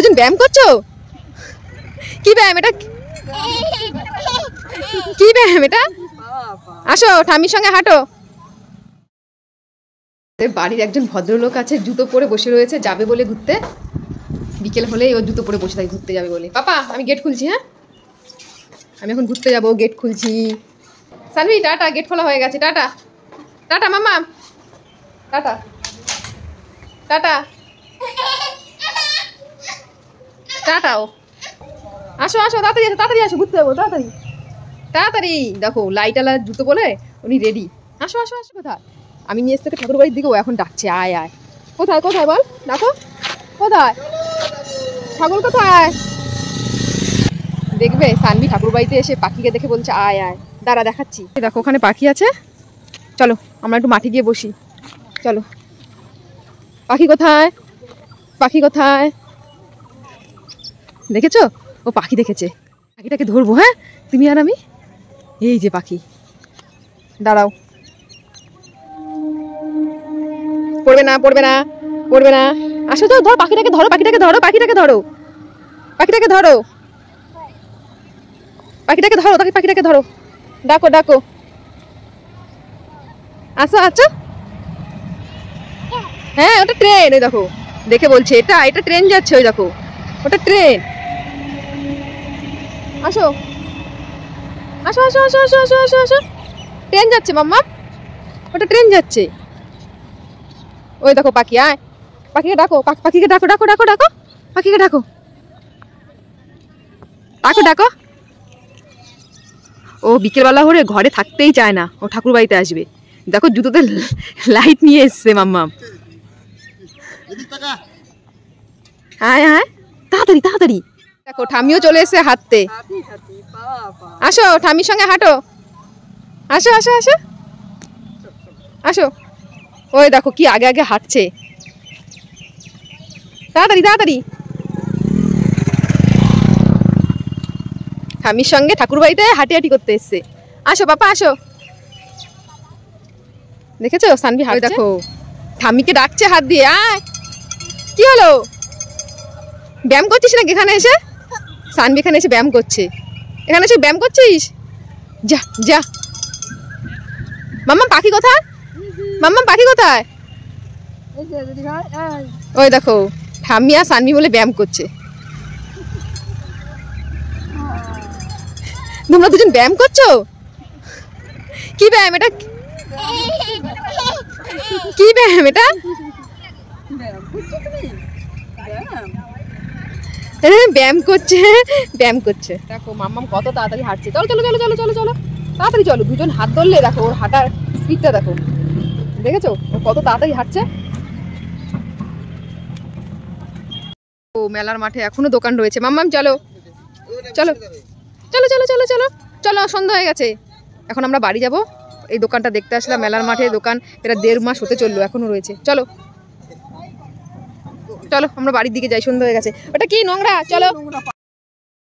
দুজন ব্যায়াম করছো? কি ব্যায়াম এটা? কি ব্যায়াম এটা? আসো ঠাম্মির সঙ্গে হাঁটো। বাড়ির একজন ভদ্রলোক আছে, জুতো পরে বসে রয়েছে, যাবে বলে ঘুরতে। বিকেল হলেই ও জুতো পরে বসে থাকে ঘুরতে যাবে বলে। পাপা আমি গেট খুলছি, হ্যাঁ আমি এখন ঘুরতে যাবো, গেট খুলছি। সানভি টাটা, গেট খোলা হয়ে গেছে, টাটা। টাটা মামা, টাটা টাটা টাটাও। আসো আসো তাড়াতাড়ি আসো, তাড়াতাড়ি আসো, ঘুরতে যাবো তাড়াতাড়ি তাড়াতাড়ি। দেখো লাইটালা জুতো বলে উনি রেডি। আসো আসো আসো। কোথায়? আমি নিয়ে এসে ঠাকুর বাড়ির দিকে, ও এখন ডাকছে আয় আয়। কোথায় কোথায় বল, দেখো কোথায় ঠাকুর, কোথায়? দেখবে সানভি ঠাকুর বাড়িতে এসে পাখিকে দেখে বলছে আয় আয়। দাঁড়া দেখাচ্ছি। দেখো ওখানে পাখি আছে, চলো আমরা একটু মাঠে গিয়ে বসি, চলো। পাখি কোথায়? পাখি কোথায়? দেখেছো? ও পাখি দেখেছে। পাখিটাকে ধরবো, হ্যাঁ তুমি আর আমি। এই যে পাখি, দাঁড়াও। পড়বে না পড়বে না পড়বে না। আসো তো, ধরো পাখিটাকে, ধরো পাখিটাকে, ধরো পাখিটাকে, ধরো পাখিটাকে, ধরো পাখিটাকে, ধরো পাখিটাকে, ধরো। ডাকো ডাকো, আসো আসো। হ্যাঁ ওটা ট্রেন, ওই দেখো দেখে বলছে এটা এটা ট্রেন যাচ্ছে, ওই দেখো ওটা ট্রেন। আসো আসো আসো আসো আসো আসো আসো আসো। ট্রেন যাচ্ছে মাম্মা, ওটা ট্রেন যাচ্ছে। ওই দেখো পাখি, আয় পাখিকে ডাকো, পাখিকে ডাকো ডাকো ডাকো ডাকো, পাখিকে ডাকো ডাকো ডাকো। ও বিকেলবেলা হলে ঘরে থাকতেই চায় না, ও ঠাকুর বাড়িতে আসবে। দেখো জুতোতে লাইট নিয়ে এসছে মাম্মা। হ্যাঁ হ্যাঁ তাড়াতাড়ি তাড়াতাড়ি। দেখো ঠাম্মিও চলে এসে হাঁটতে। আসো ঠাম্মির সঙ্গে হাঁটো, আসো আসো আসো আসো। ওই দেখো কি আগে আগে হাঁটছে, তাড়াতাড়ি তাড়াতাড়ি। ঠাম্মির সঙ্গে ঠাকুর বাড়িতে হাঁটি হাঁটি করতে এসছে। আসো বাবা আসো। দেখেছো সানভি হাঁটছে, দেখো ঠাম্মিকে ডাকছে হাত দিয়ে, আয়। কি হলো, ব্যায়াম করছিস নাকি এখানে এসে? সানভি এখানে এসে ব্যায়াম করছে, এখানে এসে ব্যায়াম করছিস? যা যা। মাম্মা পাখি কোথায়? মাম্মা পাখি কোথায়? ওই দেখো ঠাম্মি আর সানভি বলে ব্যায়াম করছে। তোমরা দুজন ব্যায়াম করছো? কি ব্যায়াম এটা? কি ব্যায়াম এটা? ব্যায়াম করছে, ব্যায়াম করছে। দেখো মাম্মাম কত তাড়াতাড়ি হাঁটছে। চলো চলো চলো চলো চলো চলো তাড়াতাড়ি চলো। দুজন হাত ধরলে দেখো ওর হাঁটার স্পিডটা দেখো, দেখেছো ও কত তাড়াতাড়ি হাঁটছে। ও মেলার মাঠে এখনো দোকান রয়েছে। মাম্মাম চলো চলো চলো চলো চলো চলো চলো, সন্ধ্যা হয়ে গেছে, এখন আমরা বাড়ি যাব। এই দোকানটা দেখতে আসলাম, মেলার মাঠে দোকান, এটা 1.5 মাস হতে চললো, এখনো রয়েছে। চলো চলো আমরা বাড়ির দিকে যাই, সন্ধ্যা হয়ে গেছে। ওটা কি নোংরা, চলো।